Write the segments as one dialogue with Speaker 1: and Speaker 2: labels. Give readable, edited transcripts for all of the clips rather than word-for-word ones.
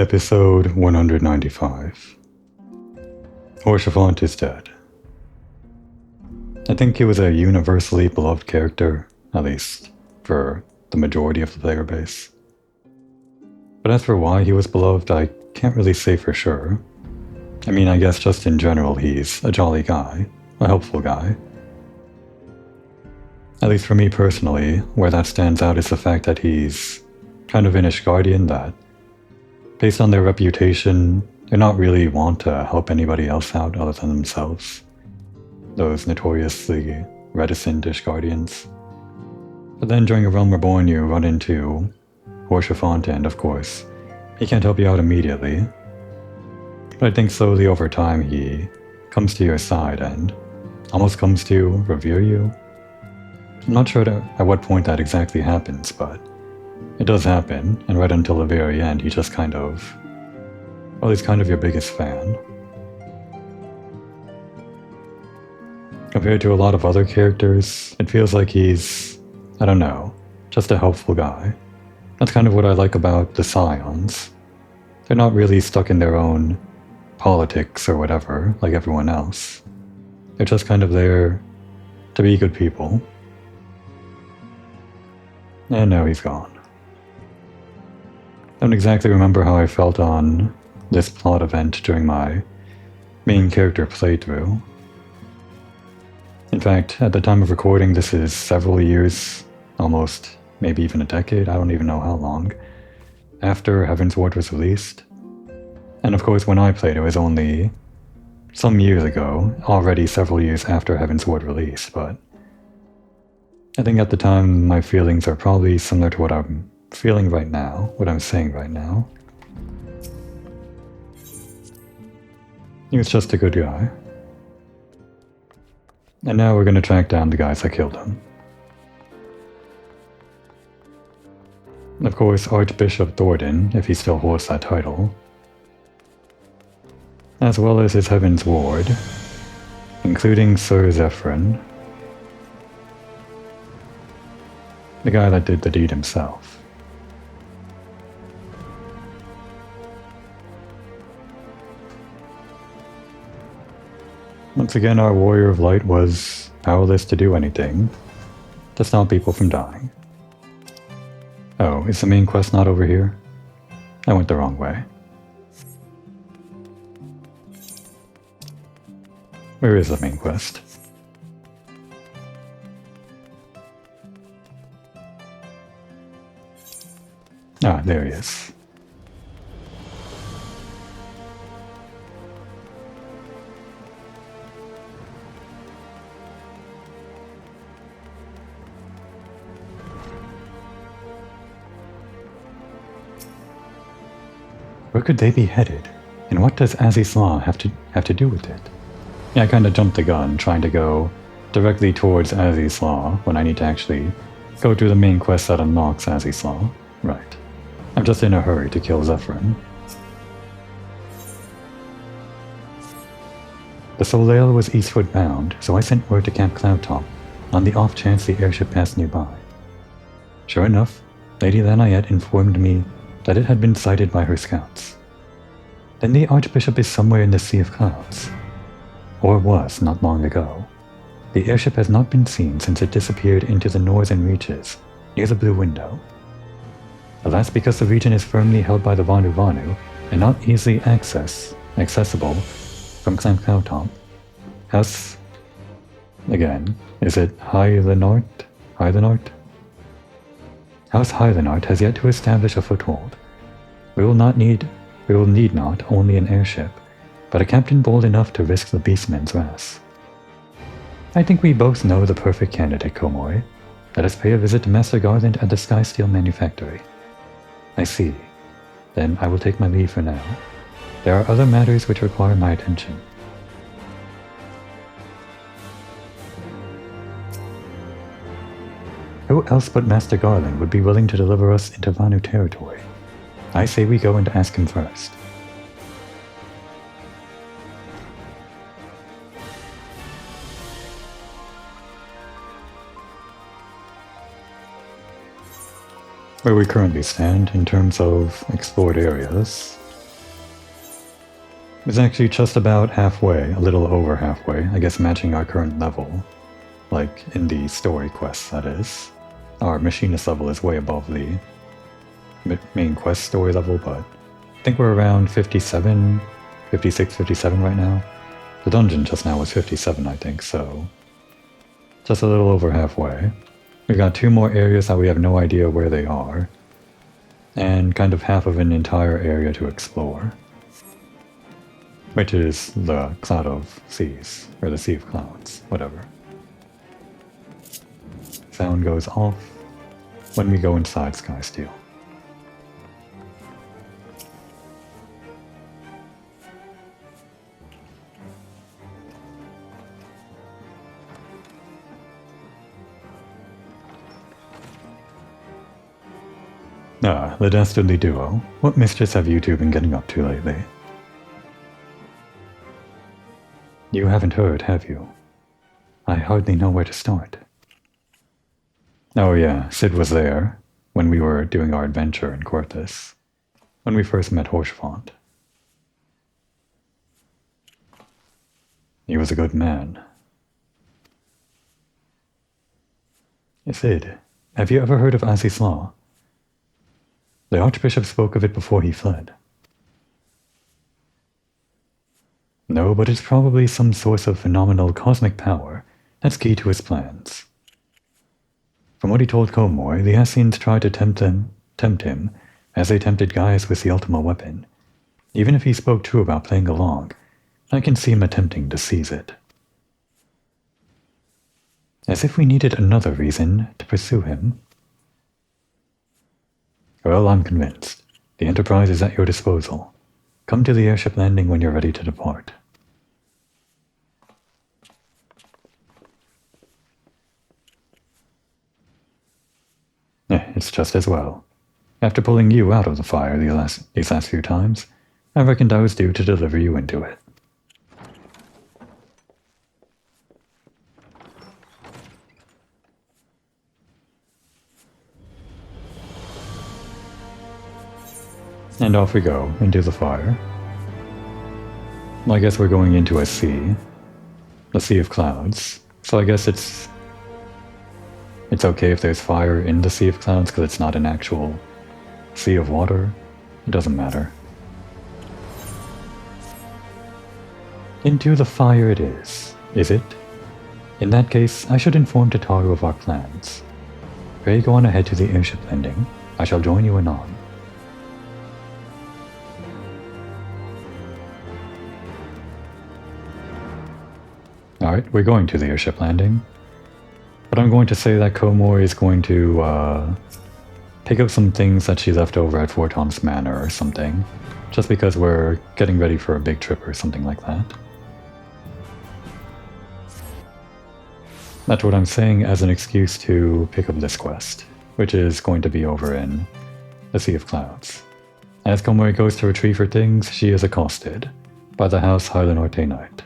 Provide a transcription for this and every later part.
Speaker 1: Episode 195. Horsefant is dead. I think he was a universally beloved character, at least for the majority of the player base. But as for why he was beloved, I can't really say for sure. I mean, I guess just in general he's a jolly guy, a helpful guy. At least for me personally, where that stands out is the fact that he's kind of Enix Guardian that, based on their reputation, they're not really want to help anybody else out other than themselves. Those notoriously reticent Guardians. But then during A Realm Reborn you run into Horsefant and, of course, he can't help you out immediately. But I think slowly over time he comes to your side and almost comes to revere you. I'm not sure at what point that exactly happens, but it does happen, and right until the very end he's just kind of... well, he's kind of your biggest fan. Compared to a lot of other characters, it feels like he's, I don't know, just a helpful guy. That's kind of what I like about the Scions. They're not really stuck in their own politics or whatever, like everyone else. They're just kind of there to be good people. And now he's gone. I don't exactly remember how I felt on this plot event during my main character playthrough. In fact, at the time of recording, this is several years, almost maybe even a decade, I don't even know how long, after Heavensward was released. And of course when I played it was only some years ago, already several years after Heavensward released, but I think at the time my feelings are probably similar to what I'm feeling right now, what I'm saying right now. He was just a good guy. And now we're gonna track down the guys that killed him. And of course, Archbishop Thornton, if he still holds that title, as well as his Heavensward, including Sir Zephyrin, the guy that did the deed himself. Once again, our Warrior of Light was powerless to do anything to stop people from dying. Oh, is the main quest not over here? I went the wrong way. Where is the main quest? Ah, there he is. Where could they be headed? And what does Aziz's Law have to do with it? Yeah, I kinda jumped the gun trying to go directly towards Aziz's Law when I need to actually go to the main quest that unlocks Aziz's Law. Right. I'm just in a hurry to kill Zephyrin. The Soleil was eastward bound, so I sent word to Camp Cloudtop on the off chance the airship passed nearby. Sure enough, Lady Lanayette informed me that it had been sighted by her scouts. Then the Archbishop is somewhere in the Sea of Clouds. Or was not long ago. The airship has not been seen since it disappeared into the northern reaches, near the Blue Window. Alas, because the region is firmly held by the Vanu and not easily accessible from Camp Cloudtop. House... again, is it Hylanort? House Hylanort has yet to establish a foothold. We will need not only an airship, but a captain bold enough to risk the beastman's wrath. I think we both know the perfect candidate, Komoy. Let us pay a visit to Master Garland at the Skysteel Manufactory. I see. Then I will take my leave for now. There are other matters which require my attention. Who else but Master Garland would be willing to deliver us into Vanu territory? I say we go and ask him first. where we currently stand in terms of explored areas. It's actually just about halfway, a little over halfway, I guess matching our current level. Like, in the story quests, that is. Our machinist level is way above the main quest story level, but I think we're around 57, 56, 57 right now. The dungeon just now was 57, I think, so just a little over halfway. We've got 2 more areas that we have no idea where they are, and kind of half of an entire area to explore, which is the Cloud of Seas, or the Sea of Clouds, whatever. Sound goes off when we go inside Skysteel. Ah, the dastardly duo. What mischief have you two been getting up to lately? You haven't heard, have you? I hardly know where to start. Oh yeah, Sid was there when we were doing our adventure in Corthus, when we first met Horshfont. He was a good man. Sid, have you ever heard of Azi's Law? The Archbishop spoke of it before he fled. No, but it's probably some source of phenomenal cosmic power that's key to his plans. From what he told Komor, the Essenes tried to tempt him, as they tempted Gaius with the Ultima weapon. Even if he spoke true about playing along, I can see him attempting to seize it. As if we needed another reason to pursue him. Well, I'm convinced. The Enterprise is at your disposal. Come to the airship landing when you're ready to depart. It's just as well. After pulling you out of the fire these last few times, I reckoned I was due to deliver you into it. And off we go, into the fire. Well, I guess we're going into a sea. The Sea of Clouds. So I guess it's okay if there's fire in the Sea of Clouds because it's not an actual sea of water. It doesn't matter. Into the fire it is it? In that case, I should inform Tataru of our plans. Pray go on ahead to the airship landing. I shall join you anon. Alright, we're going to the airship landing. But I'm going to say that Komor is going to pick up some things that she left over at Fort Tom's Manor or something. Just because we're getting ready for a big trip or something like that. That's what I'm saying as an excuse to pick up this quest, which is going to be over in the Sea of Clouds. As Komori goes to retrieve her things, she is accosted by the House Hylanort.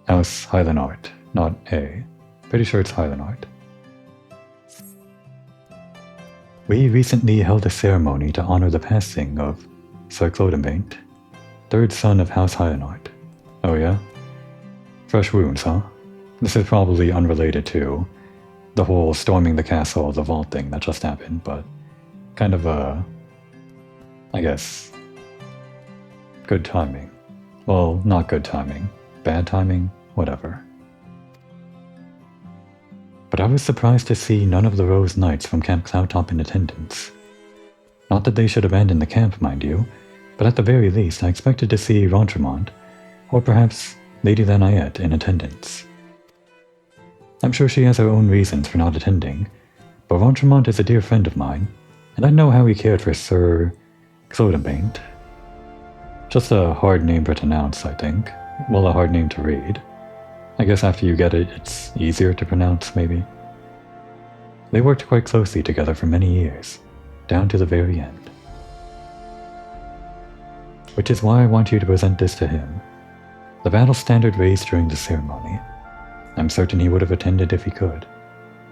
Speaker 1: House Hylanort, not A. Pretty sure it's Hylanort. We recently held a ceremony to honor the passing of Sir Clodombaint, third son of House Hylanort. Oh yeah? Fresh wounds, huh? This is probably unrelated to the whole storming the castle, the vault thing that just happened, but kind of I guess, good timing. Well, not good timing. Bad timing? Whatever. But I was surprised to see none of the Rose Knights from Camp Cloudtop in attendance. Not that they should abandon the camp, mind you, but at the very least I expected to see Rontremont, or perhaps Lady Lanayette in attendance. I'm sure she has her own reasons for not attending, but Rontremont is a dear friend of mine, and I know how he cared for Sir Clodombaint. Just a hard name to pronounce, I think. Well, a hard name to read. I guess after you get it, it's easier to pronounce, maybe. They worked quite closely together for many years, down to the very end. Which is why I want you to present this to him. The battle standard raised during the ceremony. I'm certain he would have attended if he could,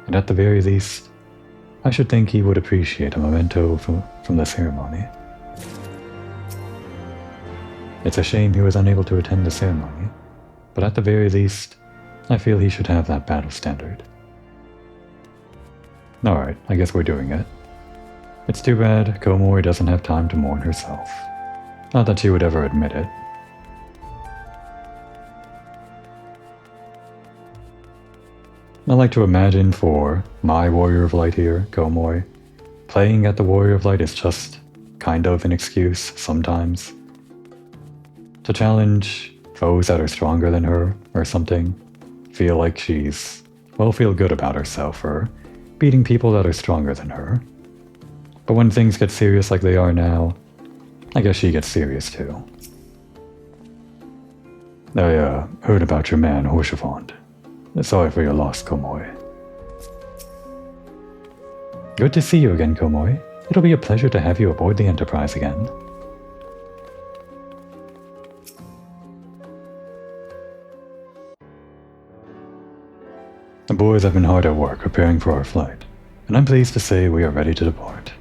Speaker 1: and at the very least, I should think he would appreciate a memento from the ceremony. It's a shame he was unable to attend the ceremony, but at the very least, I feel he should have that battle standard. Alright, I guess we're doing it. It's too bad Komori doesn't have time to mourn herself. Not that she would ever admit it. I like to imagine for my Warrior of Light here, Komori, playing at the Warrior of Light is just kind of an excuse, sometimes, to challenge foes that are stronger than her, or something. Feel like she's, well, feel good about herself for beating people that are stronger than her. But when things get serious like they are now, I guess she gets serious too. I heard about your man, Hoshevond. Sorry for your loss, Komori. Good to see you again, Komori. It'll be a pleasure to have you aboard the Enterprise again. The boys have been hard at work preparing for our flight, and I'm pleased to say we are ready to depart.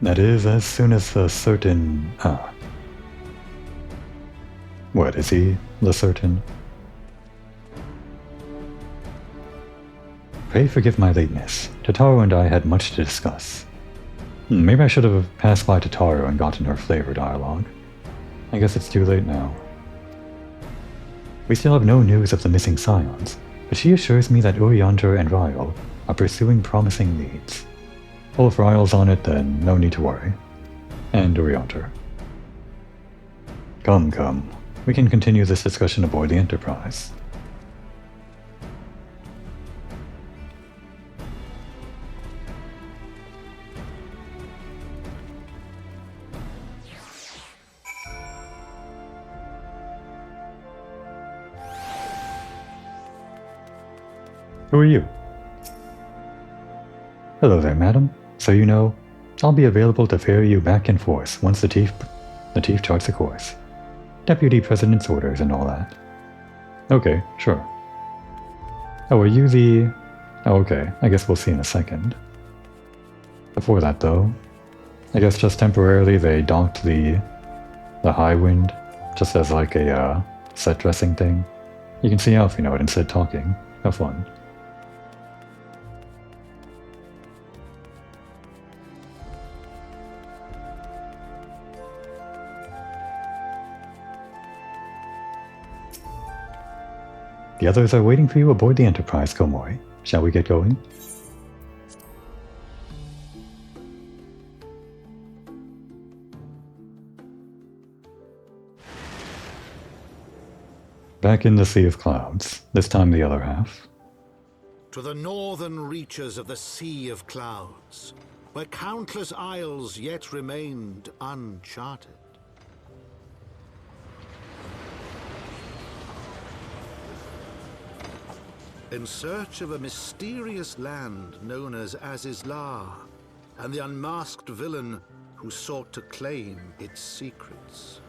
Speaker 1: That is, as soon as a certain... What, is he the certain? Pray forgive my lateness. Tataru and I had much to discuss. Maybe I should have passed by Tataru and gotten her flavor dialogue. I guess it's too late now. We still have no news of the missing scions, but she assures me that Urianter and Ryle are pursuing promising leads. Well, if Ryle's on it, then no need to worry. And Urianter. Come. We can continue this discussion aboard the Enterprise. Who are you? Hello there, madam. So you know, I'll be available to ferry you back and forth once the chief charts a course. Deputy President's orders and all that. Okay, sure. Oh, are you the... Oh, okay, I guess we'll see in a second. Before that, though, I guess just temporarily they docked the high wind, just as like a set dressing thing. You can see out if you know it instead talking. Have fun. The others are waiting for you aboard the Enterprise, Komori. Shall we get going? Back in the Sea of Clouds, this time the other half.
Speaker 2: To the northern reaches of the Sea of Clouds, where countless isles yet remained uncharted. In search of a mysterious land known as Azizlar, and the unmasked villain who sought to claim its secrets.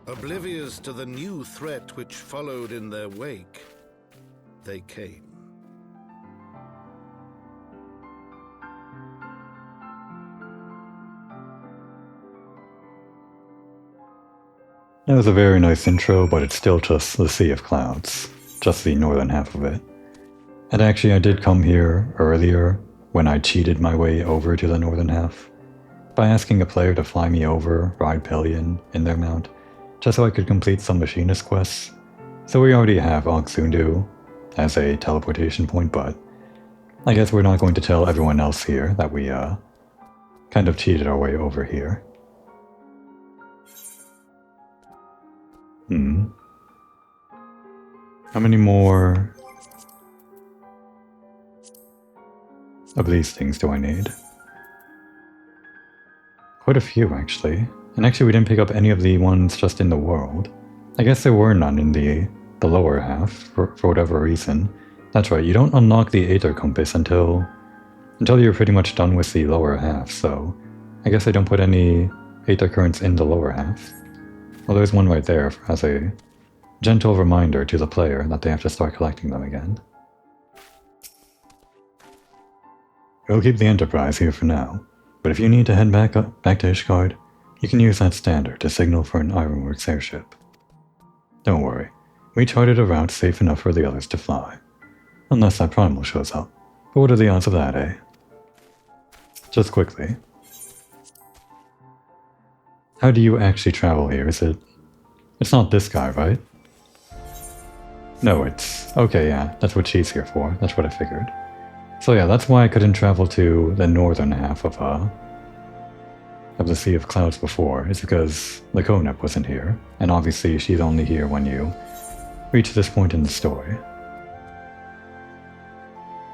Speaker 2: Oblivious to the new threat which followed in their wake, they came.
Speaker 1: That was a very nice intro, but it's still just the Sea of Clouds, just the northern half of it. And actually I did come here earlier when I cheated my way over to the northern half by asking a player to fly me over, ride Pelion in their mount, just so I could complete some machinist quests. So we already have Ogsundu as a teleportation point, but I guess we're not going to tell everyone else here that we kind of cheated our way over here. How many more of these things do I need? Quite a few, actually. And actually we didn't pick up any of the ones just in the world. I guess there were none in the lower half, for whatever reason. That's right, you don't unlock the Aether Compass until you're pretty much done with the lower half, so I guess I don't put any Aether currents in the lower half. Well, there's one right there as a gentle reminder to the player that they have to start collecting them again. We'll keep the Enterprise here for now, but if you need to head back to Ishgard, you can use that standard to signal for an Ironworks airship. Don't worry, we charted a route safe enough for the others to fly. Unless that primal shows up. But what are the odds of that, eh? Just quickly. How do you actually travel here? Is it... It's not this guy, right? No, it's... Okay, yeah, that's what she's here for. That's what I figured. So yeah, that's why I couldn't travel to the northern half of the Sea of Clouds before. It's because the Konep wasn't here. And obviously she's only here when you reach this point in the story.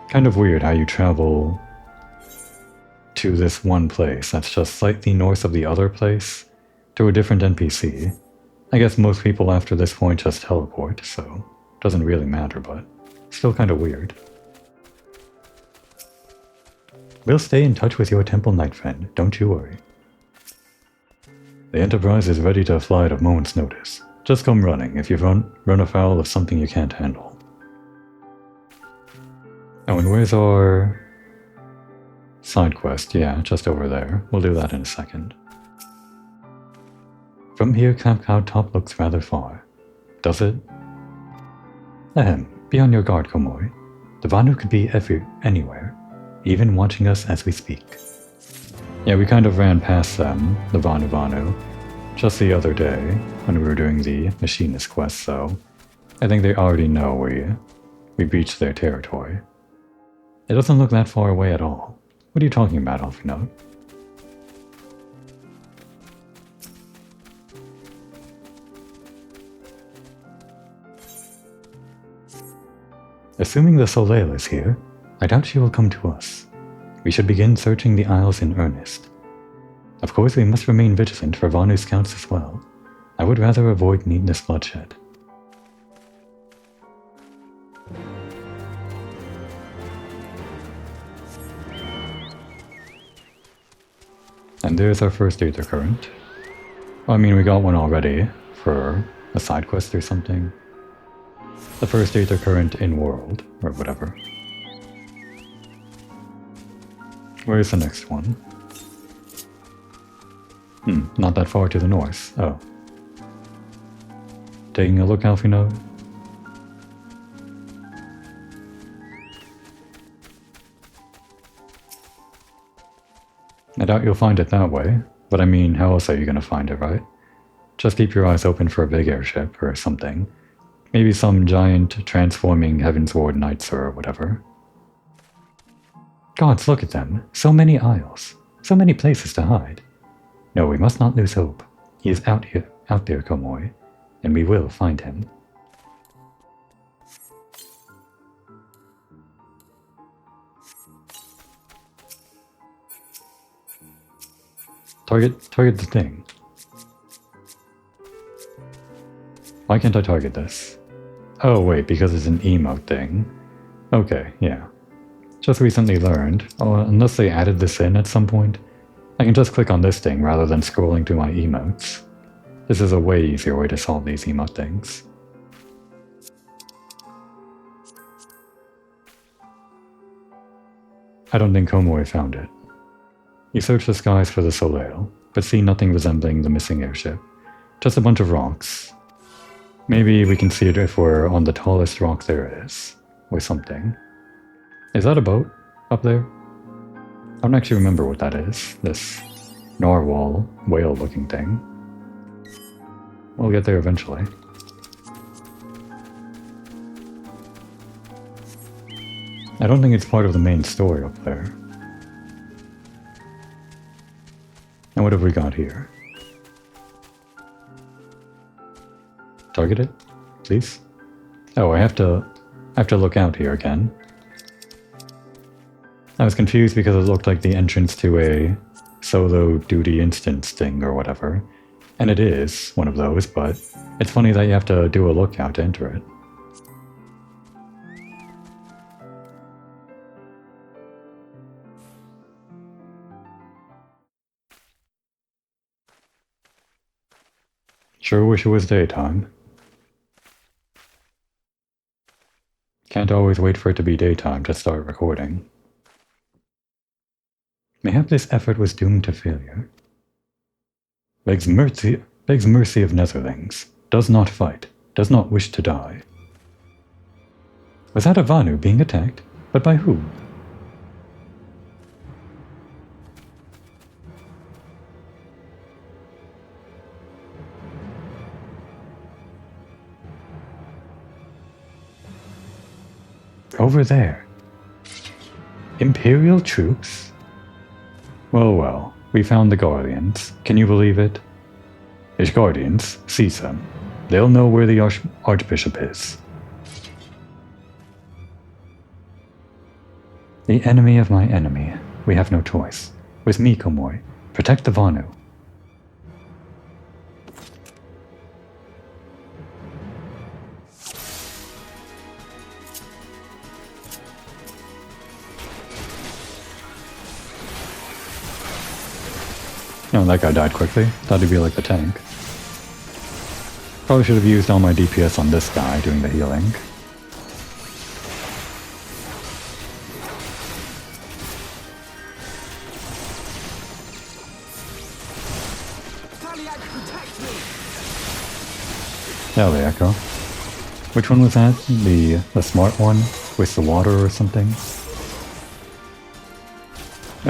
Speaker 1: Kind of weird how you travel to this one place that's just slightly north of the other place to a different NPC. I guess most people after this point just teleport, so it doesn't really matter, but still kind of weird. We'll stay in touch with your temple knight friend, don't you worry. The Enterprise is ready to fly at a moment's notice. Just come running if you run afoul of something you can't handle. Oh, and where's our side quest? Yeah, just over there. We'll do that in a second. From here, Camp Cloud Top looks rather far. Does it? Ahem, be on your guard, Komori. The Vanu could be anywhere, even watching us as we speak. Yeah, we kind of ran past them, the Vanu, just the other day when we were doing the Machinist quest, so I think they already know we breached their territory. It doesn't look that far away at all. What are you talking about, Alphinaud? Assuming the Soleil is here, I doubt she will come to us. We should begin searching the Isles in earnest. Of course, we must remain vigilant for Vanu scouts as well. I would rather avoid needless bloodshed. And there's our first Aether current. Well, I mean, we got one already for a side quest or something. The first Aether current in world, or whatever. Where's the next one? Not that far to the north. Oh. Taking a look, Alphinaud? I doubt you'll find it that way, but I mean, how else are you gonna find it, right? Just keep your eyes open for a big airship or something. Maybe some giant transforming Heavensward knights or whatever. Gods, look at them. So many isles. So many places to hide. No, we must not lose hope. He is out there, Komori, and we will find him. Target the thing. Why can't I target this? Oh wait, because it's an emote thing. Okay, yeah. Just recently learned, unless they added this in at some point, I can just click on this thing rather than scrolling through my emotes. This is a way easier way to solve these emote things. I don't think Komori found it. You search the skies for the Soleil, but see nothing resembling the missing airship. Just a bunch of rocks. Maybe we can see it if we're on the tallest rock there is, or something. Is that a boat up there? I don't actually remember what that is, this narwhal, whale-looking thing. We'll get there eventually. I don't think it's part of the main story up there. And what have we got here? Target it, please. Oh, I have to look out here again. I was confused because it looked like the entrance to a solo duty instance thing or whatever. And it is one of those, but it's funny that you have to do a lookout to enter it. Sure wish it was daytime. Can't always wait for it to be daytime to start recording. Mayhap this effort was doomed to failure. Begs mercy of Netherlings. Does not fight. Does not wish to die. Was that a Vanu being attacked? But by who? Over there. Imperial troops? Well, well, we found the Guardians. Can you believe it? His Guardians, seize them. They'll know where the Archbishop is. The enemy of my enemy. We have no choice. With me, Komoy. Protect the Vanu. Oh, that guy died quickly. Thought he'd be like the tank. Probably should have used all my DPS on this guy doing the healing. Yeah, the echo. Which one was that? The smart one? With the water or something?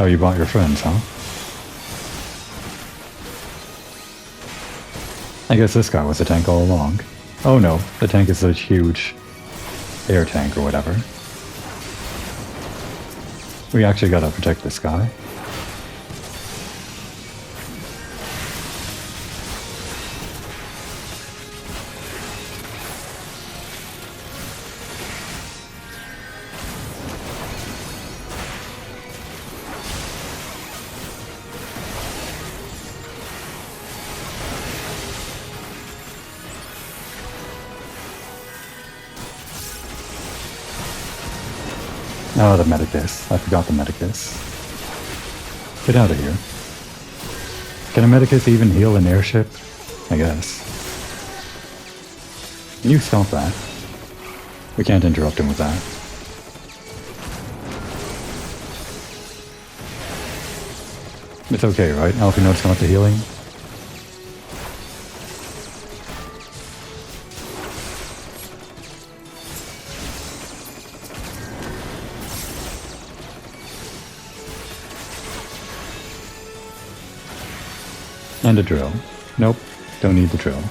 Speaker 1: Oh, you bought your friends, huh? I guess this guy was a tank all along. Oh no, the tank is a huge air tank or whatever. We actually gotta protect this guy. Oh, the Medicus. I forgot the Medicus. Get out of here. Can a Medicus even heal an airship? I guess. Can you stop that? We can't interrupt him with that. It's okay, right? Alphinote's got the healing? And a drill. Nope, don't need the drill.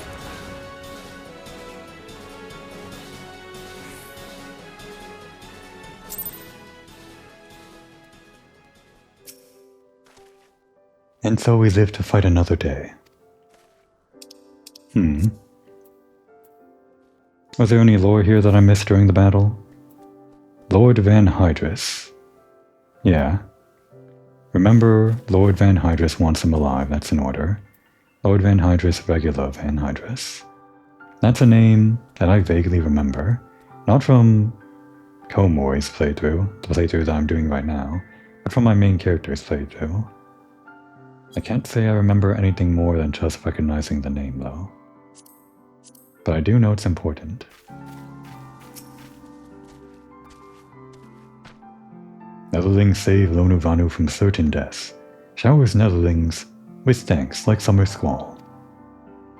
Speaker 1: And so we live to fight another day. Was there any lore here that I missed during the battle? Lord Van Hydrus. Yeah. Remember, Lord Van Hydrus wants him alive, that's in order. Lord Van Hydrus, regular Van Hydrus. That's a name that I vaguely remember. Not from Komoy's playthrough, the playthrough that I'm doing right now, but from my main character's playthrough. I can't say I remember anything more than just recognizing the name, though. But I do know it's important. Netherlings save Lonu Vanu from certain deaths. Showers Netherlings with thanks like summer squall.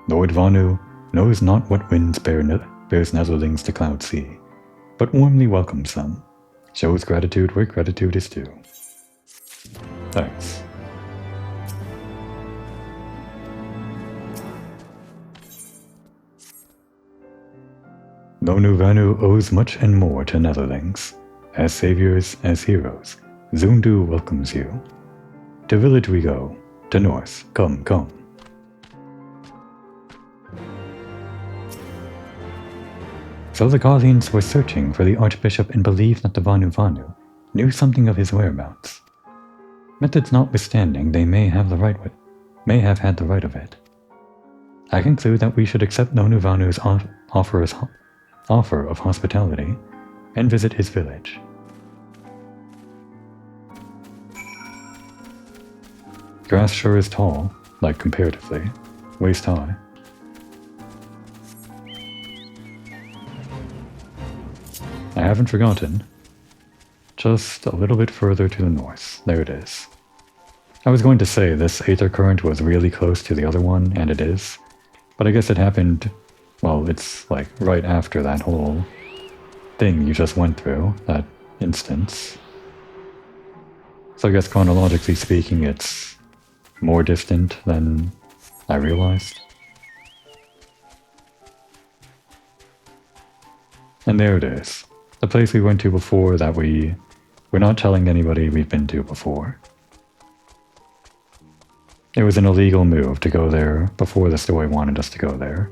Speaker 1: Lord Vanu knows not what winds bears Netherlings to Cloud Sea, but warmly welcomes them. Shows gratitude where gratitude is due. Thanks. Lonu Vanu owes much and more to Netherlings. As saviors, as heroes, Zundu welcomes you. To village we go, to north, come, come. So the Guardians were searching for the Archbishop and believed that the Vanu Vanu knew something of his whereabouts. Methods notwithstanding, they may have had the right of it. I conclude that we should accept Lonu Vanu's offer of hospitality and visit his village. Grass sure is tall, like comparatively, waist high. I haven't forgotten. Just a little bit further to the north. There it is. I was going to say this aether current was really close to the other one, and it is. But I guess it happened, well, it's like right after that whole thing you just went through, that instance. So I guess chronologically speaking, it's more distant than I realized. And there it is. The place we went to before that we're not telling anybody we've been to before. It was an illegal move to go there before the story wanted us to go there.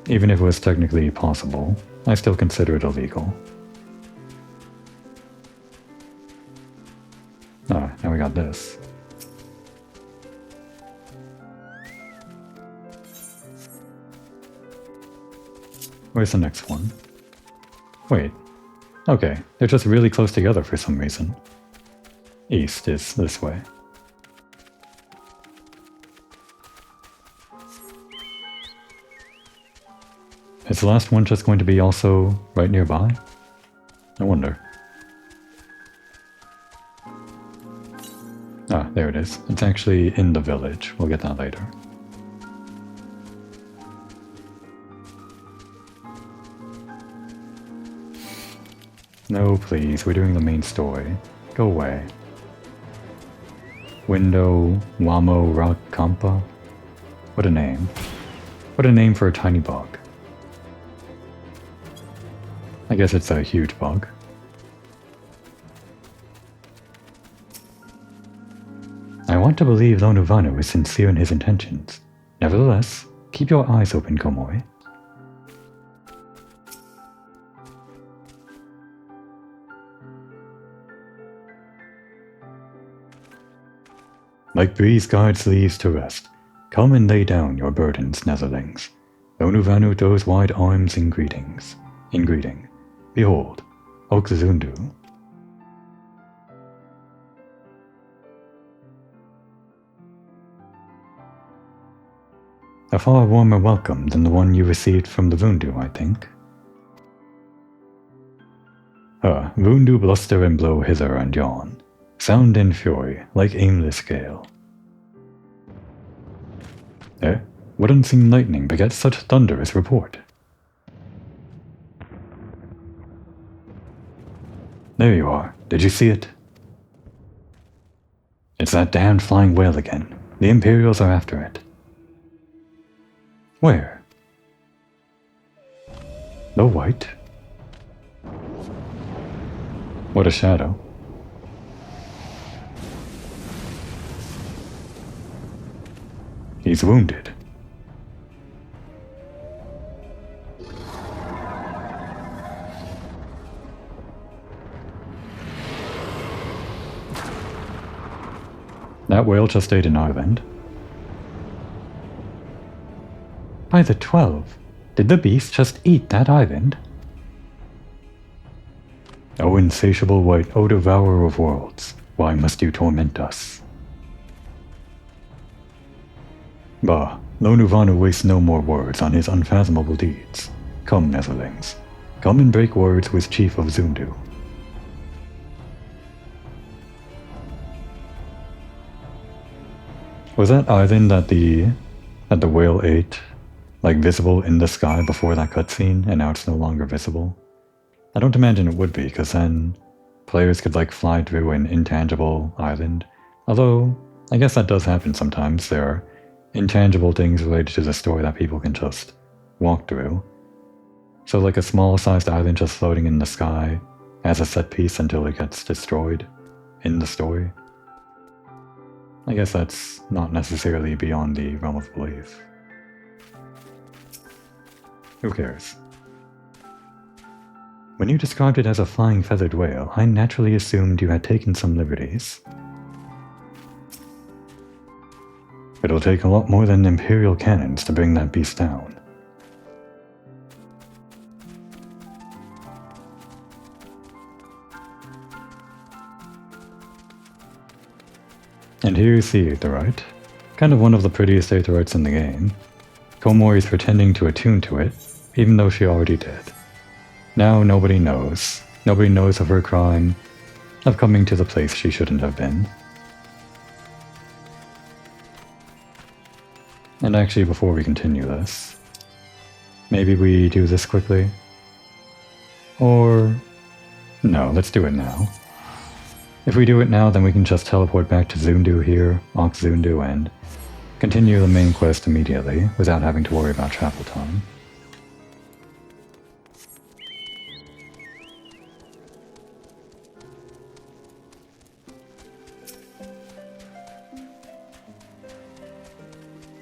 Speaker 1: Even if it was technically possible, I still consider it illegal. Ah, now we got this. Where's the next one? Wait. Okay, they're just really close together for some reason. East is this way. Is the last one just going to be also right nearby? I wonder. Ah, there it is. It's actually in the village. We'll get that later. No, please. We're doing the main story. Go away. Window Wamo Rock Kampa? What a name. What a name for a tiny bug. I guess it's a huge bug. I want to believe Lonuvanu is sincere in his intentions. Nevertheless, keep your eyes open, Komori. Like breeze guards leaves to rest, come and lay down your burdens, netherlings. Lonuvanu throws wide arms in greetings. In greeting. Behold, Okzundu. A far warmer welcome than the one you received from the Vundu, I think. Vundu bluster and blow hither and yon, sound and fury, like aimless gale. What unseen lightning begets such thunderous report? There you are. Did you see it? It's that damned flying whale again. The Imperials are after it. Where? The white? What a shadow. He's wounded. That whale just ate an island. By the 12, did the beast just eat that island? O insatiable white, O devourer of worlds, why must you torment us? Bah, Lonuvanu wastes no more words on his unfathomable deeds. Come, netherlings, come and break words with Chief of Zundu. Was that island that the whale ate, like, visible in the sky before that cutscene, and now it's no longer visible? I don't imagine it would be, because then players could, like, fly through an intangible island. Although, I guess that does happen sometimes. There are intangible things related to the story that people can just walk through. So, like, a small-sized island just floating in the sky as a set piece until it gets destroyed in the story. I guess that's not necessarily beyond the realm of belief. Who cares? When you described it as a flying feathered whale, I naturally assumed you had taken some liberties. It'll take a lot more than Imperial cannons to bring that beast down. And here's the Aetherite. Kind of one of the prettiest Aetherites in the game. Komori's pretending to attune to it, even though she already did. Now nobody knows. Nobody knows of her crime, of coming to the place she shouldn't have been. And actually, before we continue this, maybe we do this quickly? Or... no, let's do it now. If we do it now, then we can just teleport back to Zundu here, Ox Zundu, and continue the main quest immediately, without having to worry about travel time.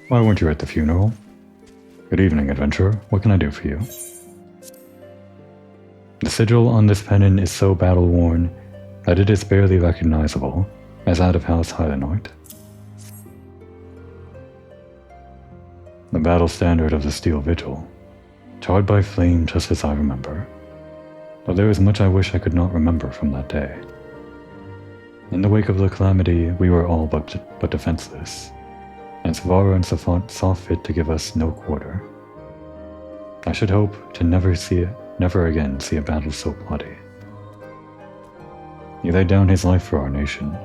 Speaker 1: Why weren't you at the funeral? Good evening, adventurer. What can I do for you? The sigil on this pennon is so battle-worn that it is barely recognizable as that of House Hyenoid. The battle standard of the Steel Vigil, charred by flame just as I remember. Though there is much I wish I could not remember from that day. In the wake of the calamity, we were all but defenseless, and Savara and Safant saw fit to give us no quarter. I should hope to never again see a battle so bloody. He laid down his life for our nation,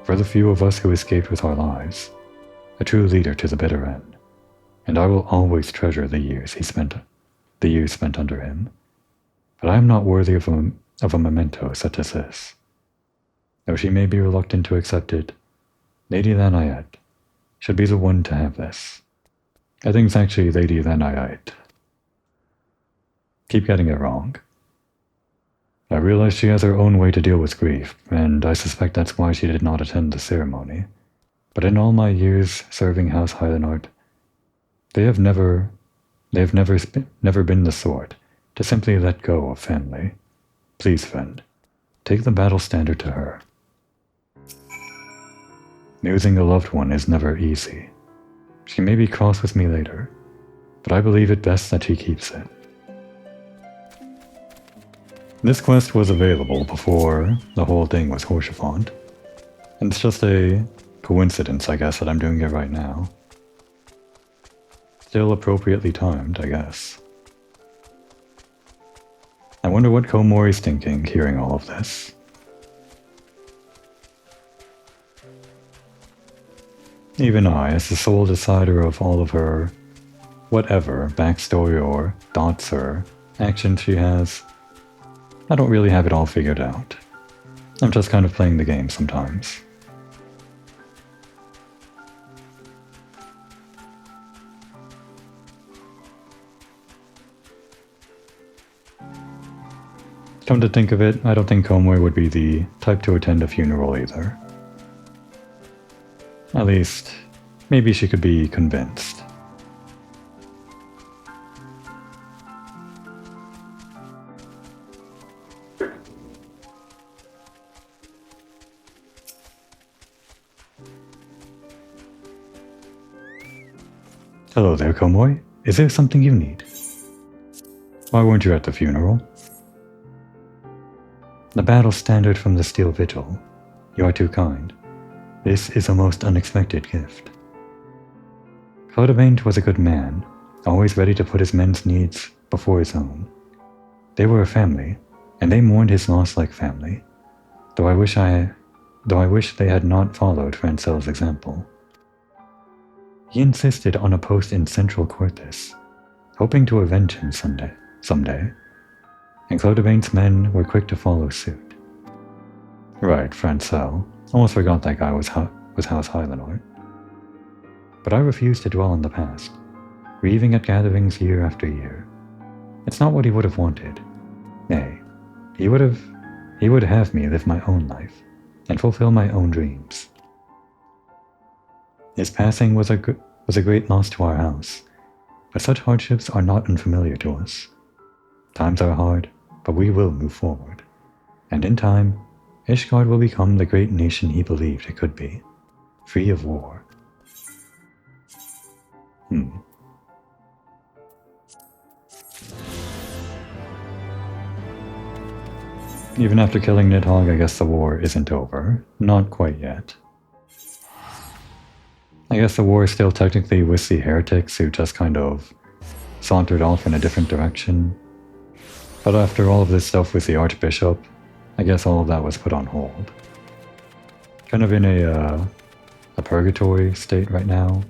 Speaker 1: for the few of us who escaped with our lives, a true leader to the bitter end, and I will always treasure the years spent under him. But I am not worthy of a memento such as this. Though she may be reluctant to accept it, Lady Lanayet should be the one to have this. I think it's actually Lady Lanayet. Keep getting it wrong. I realize she has her own way to deal with grief, and I suspect that's why she did not attend the ceremony. But in all my years serving House Hyenoid, they have never been the sort to simply let go of family. Please, friend, take the battle standard to her. Losing a loved one is never easy. She may be cross with me later, but I believe it best that she keeps it. This quest was available before the whole thing was Horsefont, and it's just a coincidence, I guess, that I'm doing it right now. Still appropriately timed, I guess. I wonder what Komori's thinking, hearing all of this. Even I, as the sole decider of all of her whatever backstory or thoughts or actions she has, I don't really have it all figured out. I'm just kind of playing the game sometimes. Come to think of it, I don't think Komori would be the type to attend a funeral either. At least, maybe she could be convinced. Hello there, Komori. Is there something you need? Why weren't you at the funeral? The battle standard from the Steel Vigil. You are too kind. This is a most unexpected gift. Clodobaint was a good man, always ready to put his men's needs before his own. They were a family, and they mourned his loss like family, though I wish they had not followed Francel's example. He insisted on a post in Central Quartus, hoping to avenge him someday, and Clodobaint's men were quick to follow suit. Right, Francel. Almost forgot that guy was House Hyenoid. But I refused to dwell on the past, grieving at gatherings year after year. It's not what he would have wanted. Nay, he would have me live my own life, and fulfill my own dreams. His passing was a great loss to our house, but such hardships are not unfamiliar to us. Times are hard, but we will move forward, and in time, Ishgard will become the great nation he believed it could be, free of war. Even after killing Nidhogg, I guess the war isn't over. Not quite yet. I guess the war is still technically with the heretics who just kind of sauntered off in a different direction. But after all of this stuff with the Archbishop, I guess all of that was put on hold. Kind of in a purgatory state right now.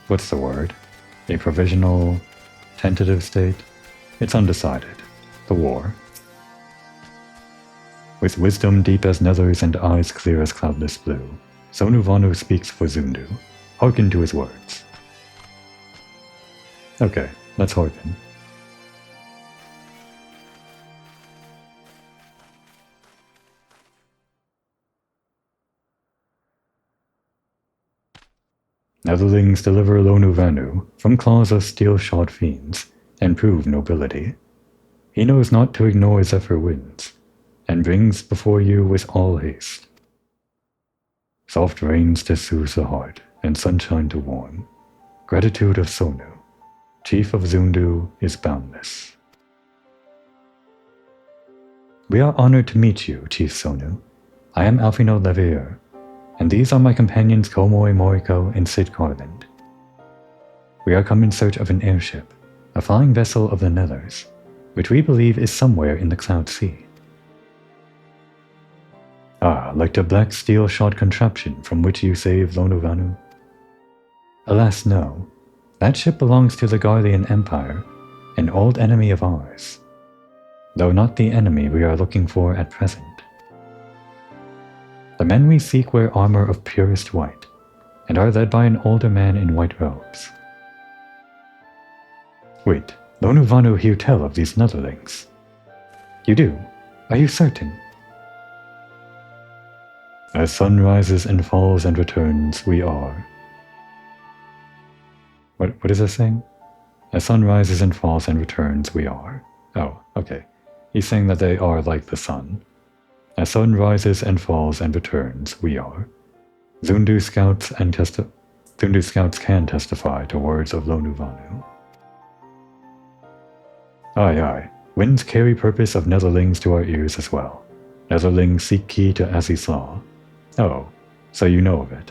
Speaker 1: What's the word? A provisional, tentative state? It's undecided. The war. With wisdom deep as nethers and eyes clear as cloudless blue, Sonu Vanu speaks for Zundu. Hearken to his words. Okay, let's hearken. Netherlings deliver Lonu Vanu from claws of steel-shod fiends, and prove nobility. He knows not to ignore Zephyr winds, and brings before you with all haste. Soft rains to soothe the heart, and sunshine to warm. Gratitude of Sonu, chief of Zundu, is boundless. We are honored to meet you, Chief Sonu. I am Alfino Levier, and these are my companions Komoi Moriko and Sid Carland. We are come in search of an airship, a flying vessel of the Nethers, which we believe is somewhere in the Cloud Sea. Ah, like the black steel-shod contraption from which you saved Lonu Vanu? Alas, no. That ship belongs to the Guardian Empire, an old enemy of ours, though not the enemy we are looking for at present. The men we seek wear armor of purest white, and are led by an older man in white robes. Wait, Lonu Vanu hear tell of these Netherlings. You do? Are you certain? As sun rises and falls and returns, we are. What is this saying? As sun rises and falls and returns, we are. Oh, okay. He's saying that they are like the sun. As sun rises and falls and returns, we are. Zundu scouts can testify to words of Lonu Vanu. Aye, aye. Winds carry purpose of Netherlings to our ears as well. Netherlings seek key to Aziz's law. Oh, so you know of it.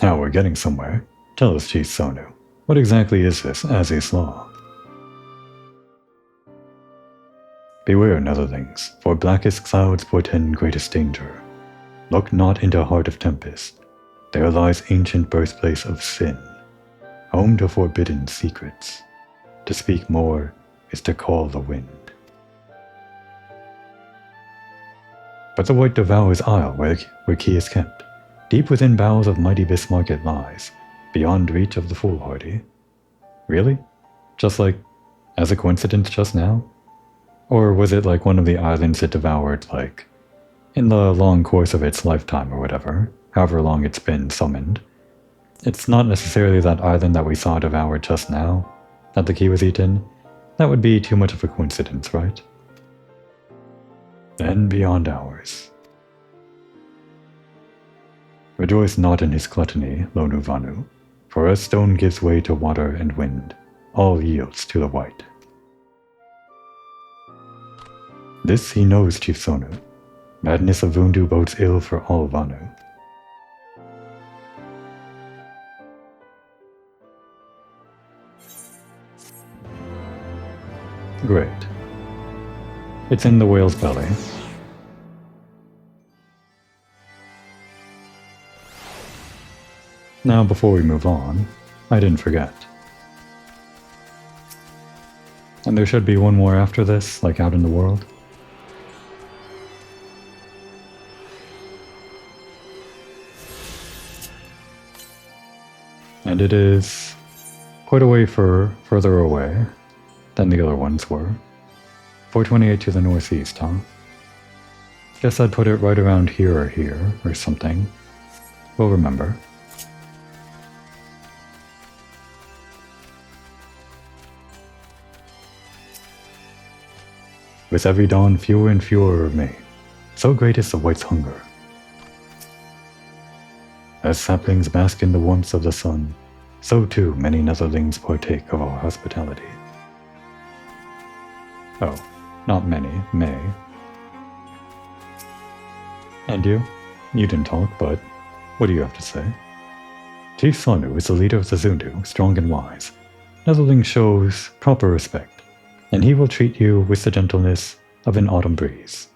Speaker 1: Now we're getting somewhere. Tell us, Chief Sonu, what exactly is this Aziz's law? Beware, Netherlings, for blackest clouds portend greatest danger. Look not into heart of tempest. There lies ancient birthplace of sin, home to forbidden secrets. To speak more is to call the wind. But the white devours isle where key is kept. Deep within bowels of mighty Bismarck it lies, beyond reach of the foolhardy. Really? Just like, as a coincidence just now? Or was it like one of the islands it devoured, like, in the long course of its lifetime or whatever, however long it's been summoned? It's not necessarily that island that we saw devoured just now, that the key was eaten. That would be too much of a coincidence, right? Then beyond ours. Rejoice not in his gluttony, Lonu Vanu, for as stone gives way to water and wind, all yields to the white. This he knows, Chief Sonu. Madness of Vundu bodes ill for all Vanu. Great. It's in the whale's belly. Now, before we move on, I didn't forget. And there should be one more after this, like out in the world. And it is quite a way further away than the other ones were. 428 to the northeast, huh? Guess I'd put it right around here or something. We'll remember. With every dawn fewer and fewer remain, so great is the white's hunger. As saplings bask in the warmth of the sun, so too many Netherlings partake of our hospitality. Oh, not many, may. And you? You didn't talk, but what do you have to say? Chief Sonu is the leader of the Zundu, strong and wise. Netherling shows proper respect, and he will treat you with the gentleness of an autumn breeze.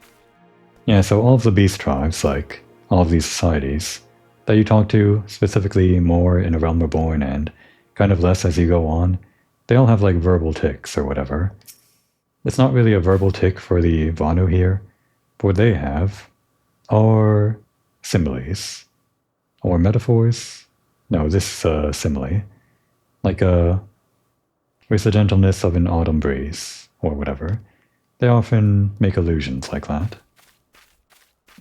Speaker 1: Yeah, so all of the beast tribes, like all of these societies, that you talk to, specifically more in A Realm Reborn and kind of less as you go on, they all have like verbal tics or whatever. It's not really a verbal tic for the Vanu here, but what they have are similes. Or metaphors? No, this is a simile. Like with the gentleness of an autumn breeze, or whatever. They often make allusions like that.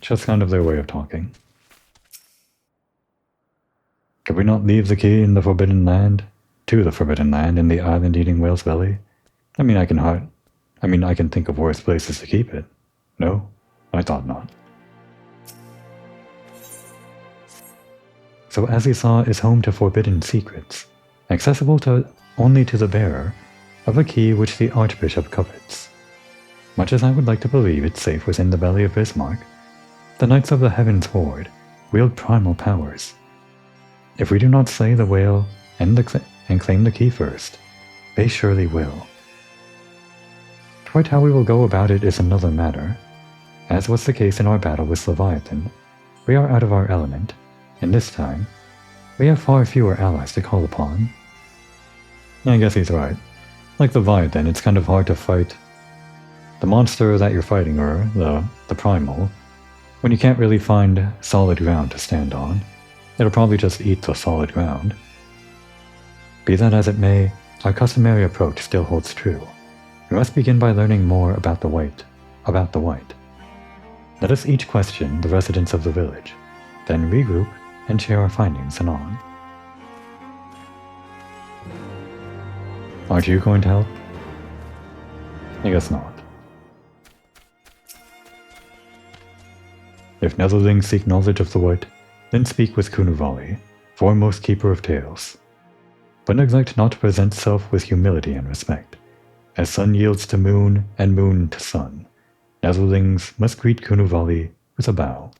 Speaker 1: Just kind of their way of talking. Could we not leave the key in the Forbidden Land? To the Forbidden Land in the island-eating whale's belly? I mean, I can think of worse places to keep it. No? I thought not. So Azizah is home to forbidden secrets, accessible only to the bearer of a key which the Archbishop covets. Much as I would like to believe it's safe within the belly of Bismarck, the Knights of the Heavensward wield primal powers. If we do not slay the whale and claim the key first, they surely will. Quite how we will go about it is another matter. As was the case in our battle with Leviathan, we are out of our element, and this time, we have far fewer allies to call upon. I guess he's right. Like Leviathan, it's kind of hard to fight the monster that you're fighting, or the primal, when you can't really find solid ground to stand on. It'll probably just eat the solid ground. Be that as it may, our customary approach still holds true. We must begin by learning more about the white. Let us each question the residents of the village, then regroup and share our findings anon. Aren't you going to help? I guess not. If Netherlings seek knowledge of the white, then speak with Kunuvali, foremost keeper of tales. But neglect not to present self with humility and respect. As sun yields to moon and moon to sun, Netherlings must greet Kunuvali with a bow.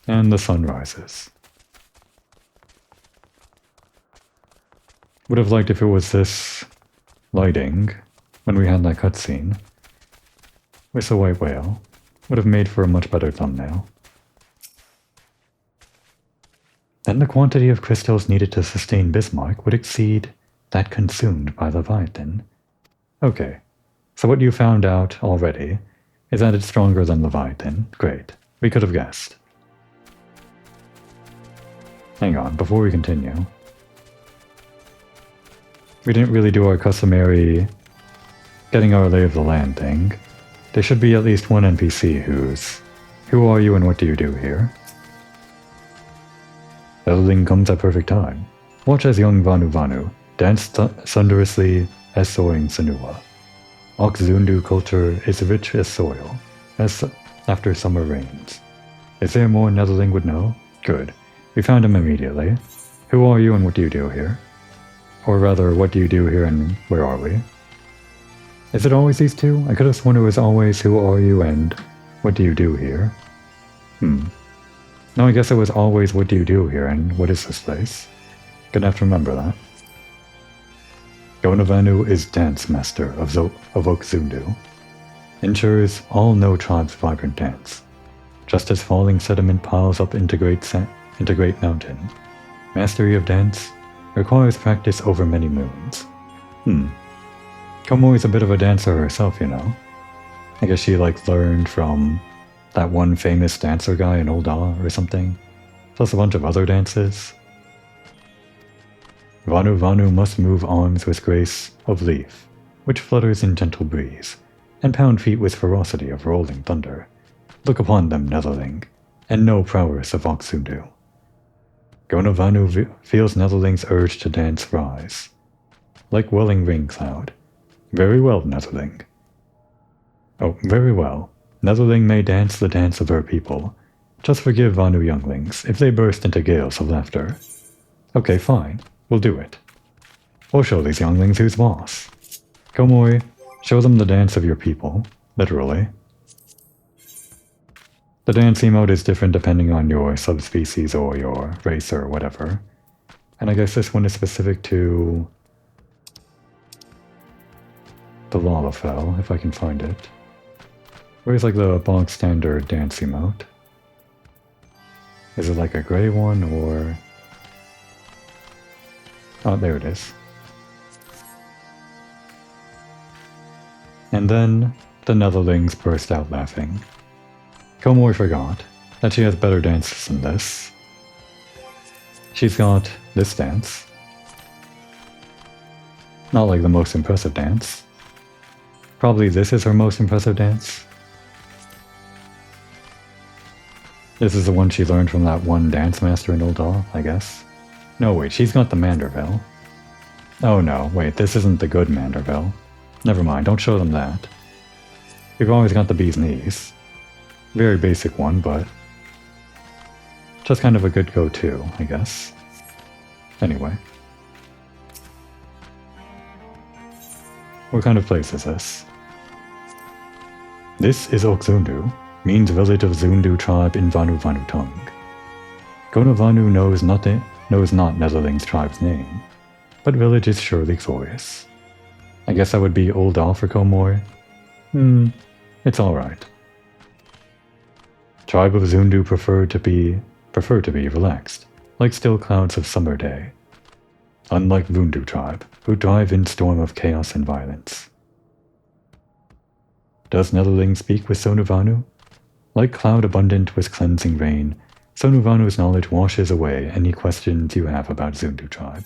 Speaker 1: And the sun rises. Would have liked if it was this lighting when we had that cutscene with the white whale. Would have made for a much better thumbnail. Then the quantity of crystals needed to sustain Bismarck would exceed that consumed by Leviathan. Okay, so what you found out already is that it's stronger than Leviathan. Great, we could have guessed. Hang on, before we continue. We didn't really do our customary getting our lay of the land thing. There should be at least one NPC who are you and what do you do here? Everything comes at perfect time. Watch as young Vanu dance thunderously as soaring Sanua. Oxzundu culture is rich as soil, as after summer rains. Is there more Netherling would know? Good. We found him immediately. Who are you and what do you do here? Or rather, what do you do here and where are we? Is it always these two? I could have sworn it was always who are you and what do you do here? No, I guess it was always what do you do here and what is this place? Gonna have to remember that. Gonavanu is dance master of Oxzundu. Ensures all no tribe's vibrant dance. Just as falling sediment piles up into great mountain. Mastery of dance requires practice over many moons. Komori's a bit of a dancer herself, you know. I guess she learned from that one famous dancer guy in Old Ah or something, plus a bunch of other dances. Vanu must move arms with grace of leaf, which flutters in gentle breeze, and pound feet with ferocity of rolling thunder. Look upon them, Netherling, and know prowess of Oxzundu. Gonavanu feels Netherling's urge to dance rise, like welling rain cloud. Very well, Netherling. Oh, very well. Netherling may dance the dance of her people. Just forgive Vanu younglings if they burst into gales of laughter. Okay, fine. We'll do it. We'll show these younglings who's boss. Komori, show them the dance of your people. Literally. The dance emote is different depending on your subspecies or your race or whatever. And I guess this one is specific to the Lalafell, if I can find it. Where's like the bog standard dance emote? Is it like a gray one or... Oh, there it is. And then the Netherlings burst out laughing. Komori forgot that she has better dances than this. She's got this dance. Not like the most impressive dance. Probably this is her most impressive dance. This is the one she learned from that one dance master in Ul'dah, I guess. No, wait, she's got the Manderville. Oh no, wait, this isn't the good Manderville. Never mind, don't show them that. We've always got the bee's knees. Very basic one, but just kind of a good go-to, I guess. Anyway. What kind of place is this? This is Okzundu, means village of Zundu tribe in Vanu tongue. Gonavanu knows not Netherlings tribe's name, but village is surely glorious. I guess that would be Ul'dah for Komori. It's alright. Tribe of Zundu prefer to be relaxed, like still clouds of summer day. Unlike Vundu tribe, who drive in storm of chaos and violence. Does Netherling speak with Sonuvanu? Like cloud abundant with cleansing rain, Sonuvanu's knowledge washes away any questions you have about Zundu tribe.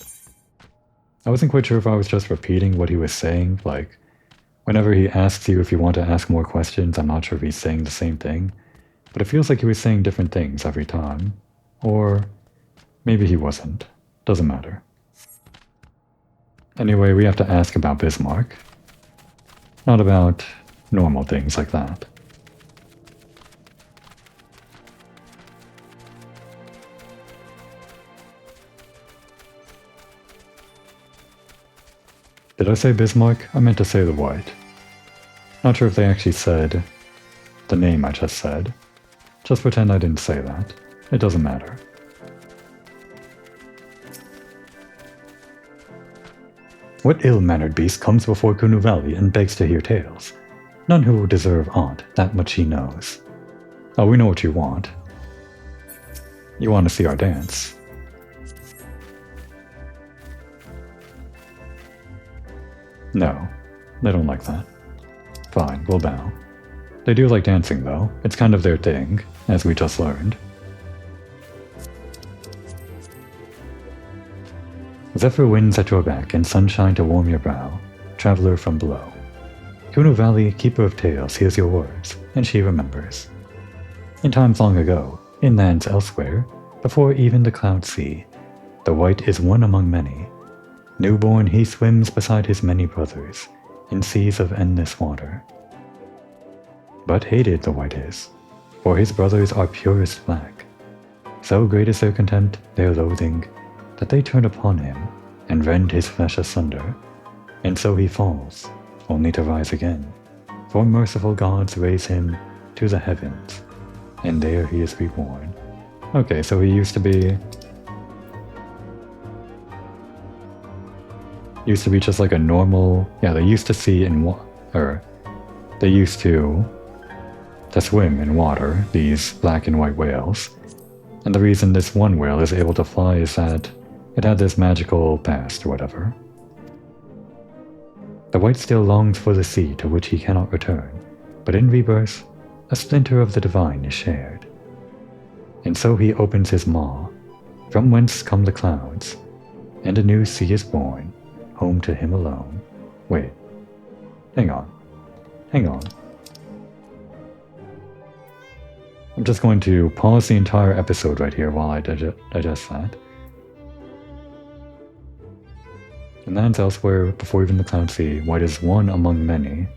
Speaker 1: I wasn't quite sure if I was just repeating what he was saying, like, whenever he asks you if you want to ask more questions, I'm not sure if he's saying the same thing, but it feels like he was saying different things every time. Or maybe he wasn't. Doesn't matter. Anyway, we have to ask about Bismarck. Not about normal things like that. Did I say Bismarck? I meant to say the white. Not sure if they actually said the name I just said. Just pretend I didn't say that. It doesn't matter. What ill-mannered beast comes before Kunu Valley and begs to hear tales? None who deserve aught, that much he knows. Oh, we know what you want. You want to see our dance. No, they don't like that. Fine, we'll bow. They do like dancing though, it's kind of their thing, as we just learned. Zephyr winds at your back and sunshine to warm your brow, traveler from below. Kunu Valley, keeper of tales, hears your words, and she remembers. In times long ago, in lands elsewhere, before even the clouds see, the white is one among many. Newborn he swims beside his many brothers, in seas of endless water. But hated the white is, for his brothers are purest black. So great is their contempt, their loathing, that they turn upon him, and rend his flesh asunder, and so he falls, only to rise again. For merciful gods raise him to the heavens, and there he is reborn. Okay, so he used to be just like a normal... Yeah, they used to see in they used to swim in water, these black and white whales. And the reason this one whale is able to fly is that it had this magical past or whatever. The white still longs for the sea to which he cannot return, but in rebirth, a splinter of the divine is shared. And so he opens his maw, from whence come the clouds, and a new sea is born, home to him alone. Wait. Hang on. I'm just going to pause the entire episode right here while I digest that. In lands elsewhere, before even the clouds see, white is one among many.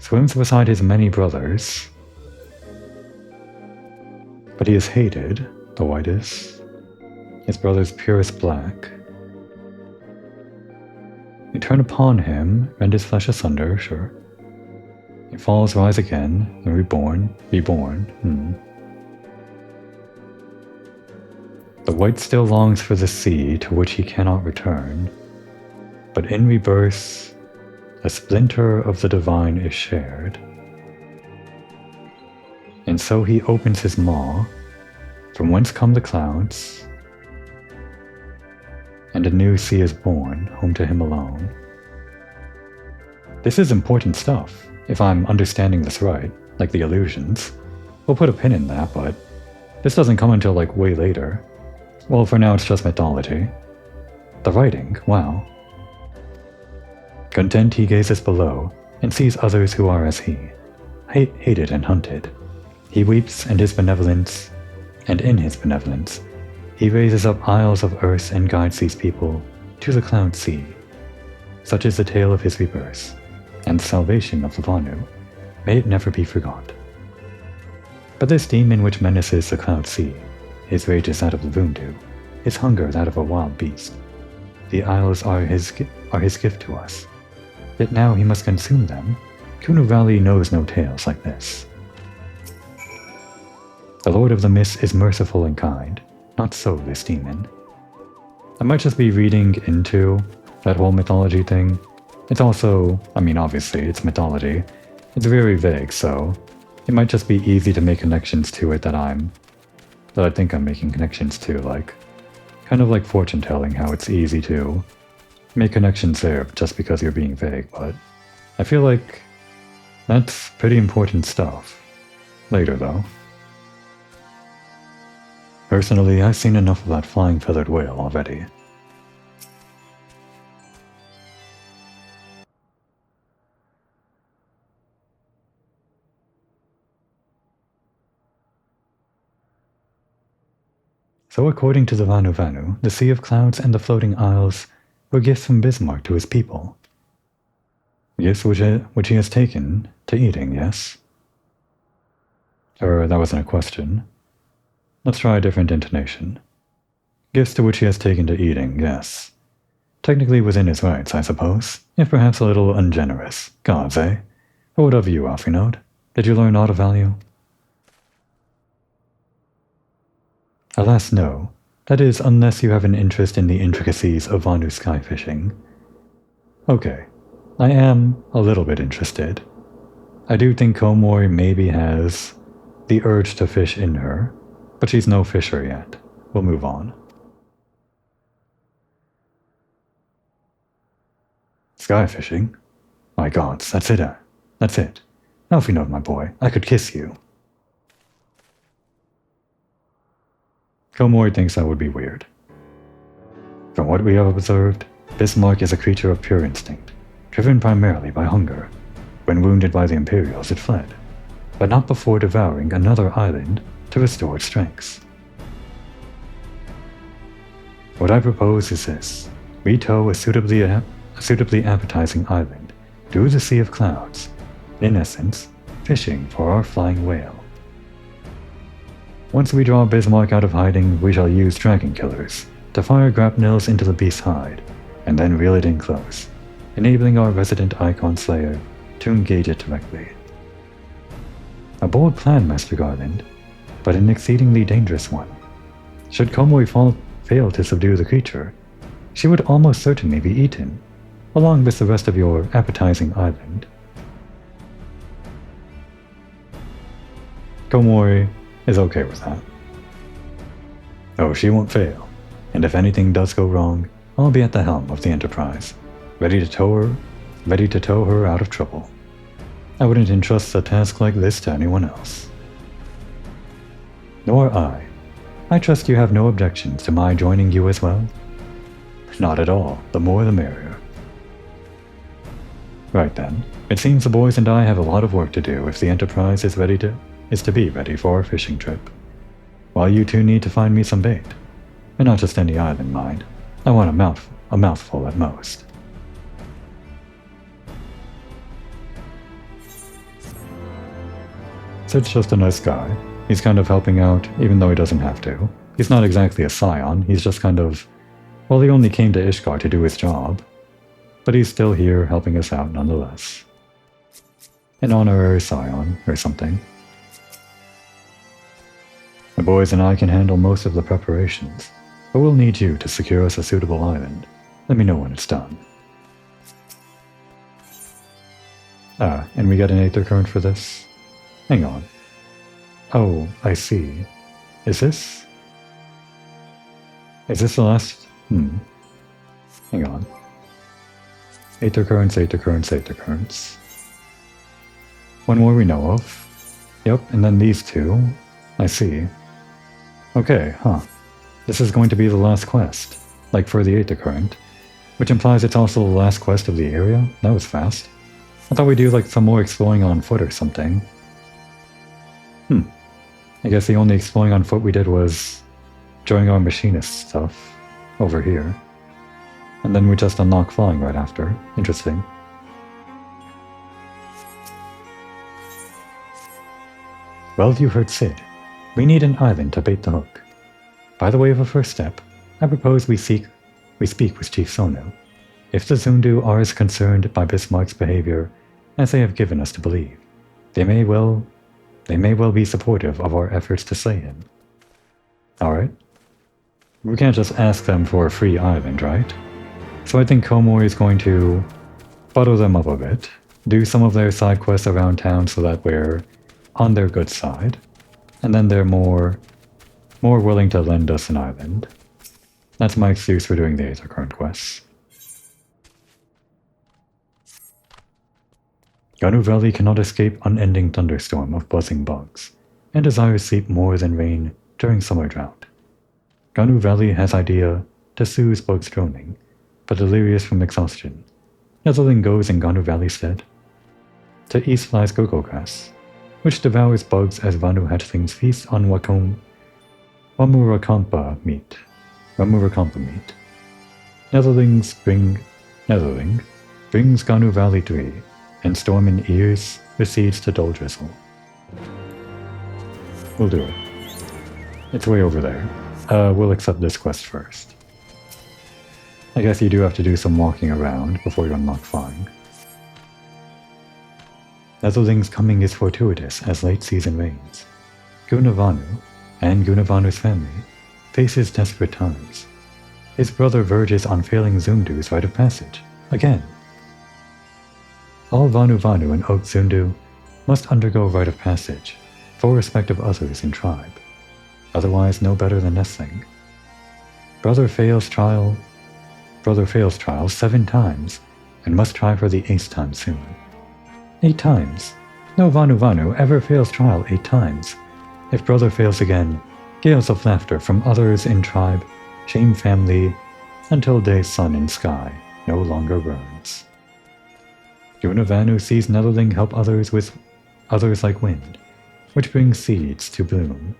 Speaker 1: Swims beside his many brothers. But he is hated, the white is. His brother's purest black. You turn upon him, rend his flesh asunder, sure. He falls, rise again, and reborn, be born. The white still longs for the sea to which he cannot return, but in rebirth, a splinter of the divine is shared. And so he opens his maw, from whence come the clouds, and a new sea is born, home to him alone. This is important stuff, if I'm understanding this right, like the illusions. We'll put a pin in that, but this doesn't come until like way later. Well, for now it's just mythology. The writing, wow. Content he gazes below, and sees others who are as he, hated and hunted. He weeps, and in his benevolence, he raises up isles of earth and guides these people to the cloud sea. Such is the tale of his rebirth, and the salvation of the Vanu. May it never be forgot. But this demon which menaces the cloud sea, his rage is that of the Vundu, his hunger that of a wild beast. The isles are his gift to us. Yet now he must consume them. Kunu Valley knows no tales like this. The Lord of the Mist is merciful and kind, not so this demon. I might just be reading into that whole mythology thing. It's also, I mean obviously it's mythology. It's very vague, so it might just be easy to make connections to it that I think I'm making connections to, like, kind of like fortune telling, how it's easy to make connections there just because you're being vague, but I feel like that's pretty important stuff. Later though. Personally, I've seen enough of that flying feathered whale already. So according to the Vanu, the Sea of Clouds and the Floating Isles were gifts from Bismarck to his people. Gifts which he has taken to eating, yes? That wasn't a question. Let's try a different intonation. Gifts to which he has taken to eating, yes. Technically within his rights, I suppose, if perhaps a little ungenerous. Gods, eh? But what of you, Alfinode? Did you learn aught of value? Alas, no. That is, unless you have an interest in the intricacies of Vanu sky fishing. Okay, I am a little bit interested. I do think Komori maybe has the urge to fish in her, but she's no fisher yet. We'll move on. Sky fishing? My gods, that's it. That's it. Alfinode, my boy, I could kiss you. Komori thinks that would be weird. From what we have observed, Bismarck is a creature of pure instinct, driven primarily by hunger. When wounded by the Imperials, it fled, but not before devouring another island to restore its strength. What I propose is this. We tow a suitably appetizing island through the Sea of Clouds, in essence, fishing for our flying whale. Once we draw Bismarck out of hiding, we shall use dragon killers to fire grapnels into the beast's hide, and then reel it in close, enabling our resident Icon Slayer to engage it directly. A bold plan, Master Garland, but an exceedingly dangerous one. Should Komori fail to subdue the creature, she would almost certainly be eaten, along with the rest of your appetizing island. Komori is okay with that. Oh, she won't fail, and if anything does go wrong, I'll be at the helm of the Enterprise, ready to tow her out of trouble. I wouldn't entrust a task like this to anyone else. Nor I. I trust you have no objections to my joining you as well? Not at all. The more the merrier. Right then. It seems the boys and I have a lot of work to do if the Enterprise is to be ready for our fishing trip. While you two need to find me some bait. And not just any island, mind. I want a mouthful at most. Sid's just a nice guy. He's kind of helping out, even though he doesn't have to. He's not exactly a scion, he's just kind of... Well, he only came to Ishkar to do his job. But he's still here helping us out nonetheless. An honorary scion, or something. The boys and I can handle most of the preparations. but we'll need you to secure us a suitable island. Let me know when it's done. Ah, and we get an aether current for this? Hang on. Oh, I see. Is this the last? Hang on. Aether currents, aether currents, aether currents. One more we know of. Yep, and then these two. I see. Okay, This is going to be the last quest, like for the aether current, which implies it's also the last quest of the area. That was fast. I thought we'd do like some more exploring on foot or something. I guess the only exploring on foot we did was during our machinist stuff over here. And then we just unlock flying right after. Interesting. Well, you heard Sid. We need an island to bait the hook. By the way of a first step, I propose we speak with Chief Sonu. If the Zundu are as concerned by Bismarck's behavior as they have given us to believe, they may well be supportive of our efforts to slay him. Alright. We can't just ask them for a free island, right? So I think Komori is going to butter them up a bit, do some of their side quests around town so that we're on their good side, and then they're more willing to lend us an island. That's my excuse for doing the aether current quests. Ganu Valley cannot escape unending thunderstorm of buzzing bugs, and desires sleep more than rain during summer drought. Ganu Valley has idea to soothe bugs droning, but delirious from exhaustion. Netherling goes in Ganu Valley's stead. To east flies Gogo Grass, which devours bugs as Vanu hatchlings feast on Wamurakampa meat. Netherling brings Ganu Valley tree, and storm in ears recedes to dull drizzle. We'll do it. It's way over there. We'll accept this quest first. I guess you do have to do some walking around before you unlock flying. Netherling's coming is fortuitous as late season rains. Gunavanu and Gunavanu's family faces desperate times. His brother verges on failing Zundu's rite of passage, again. All Vanu and Oak Zundu must undergo rite of passage for respect of others in tribe, otherwise no better than nestling. Brother fails trial 7 times and must try for the 8th time soon. 8 times. No Vanu ever fails trial 8 times. If brother fails again, gales of laughter from others in tribe shame family until day's sun in sky no longer burns. Gunavanu sees Netherling help others with others like wind, which brings seeds to bloom,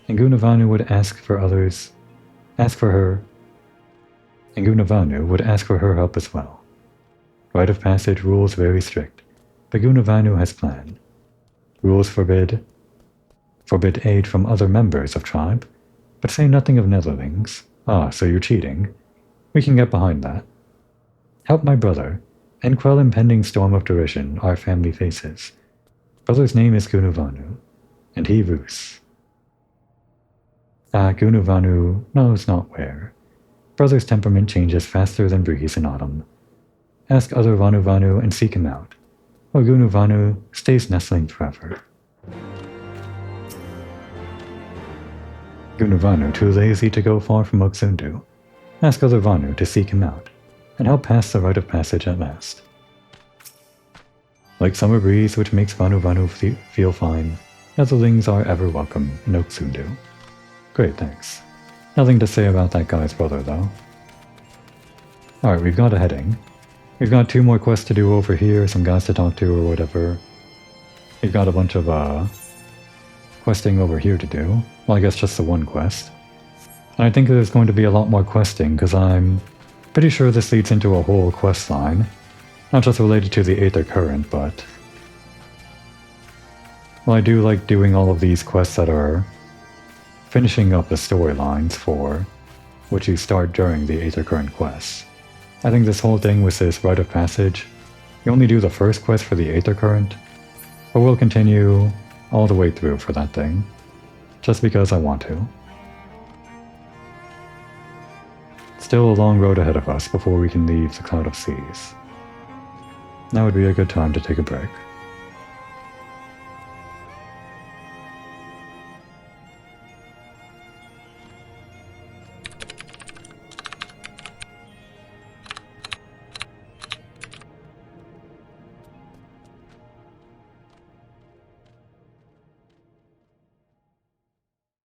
Speaker 1: and Gunavanu would ask for her help as well. Rite of passage rules very strict, but Gunavanu has planned. Rules forbid aid from other members of tribe, but say nothing of Netherlings. Ah, so you're cheating. We can get behind that. Help my brother, and quell impending storm of derision our family faces. Brother's name is Gunavanu, and he Roos. Gunavanu knows not where. Brother's temperament changes faster than breeze in autumn. Ask other Vanu and seek him out, or Gunavanu stays nestling forever. Gunavanu too lazy to go far from Oksundu. Ask other Vanu to seek him out, and help pass the rite of passage at last. Like summer breeze which makes Vanu feel fine, Netherlings are ever welcome in Oksundu. Great, thanks. Nothing to say about that guy's brother, though. Alright, we've got a heading. We've got 2 more quests to do over here, some guys to talk to or whatever. We've got a bunch of, questing over here to do. Well, I guess just the one quest. And I think there's going to be a lot more questing, because I'm pretty sure this leads into a whole quest line. Not just related to the Aether Current, but... well, I do like doing all of these quests that are finishing up the storylines for which you start during the Aether Current quests. I think this whole thing with this rite of passage, you only do the first quest for the Aether Current, but we'll continue all the way through for that thing, just because I want to. still a long road ahead of us before we can leave the Cloud of Seas. Now would be a good time to take a break.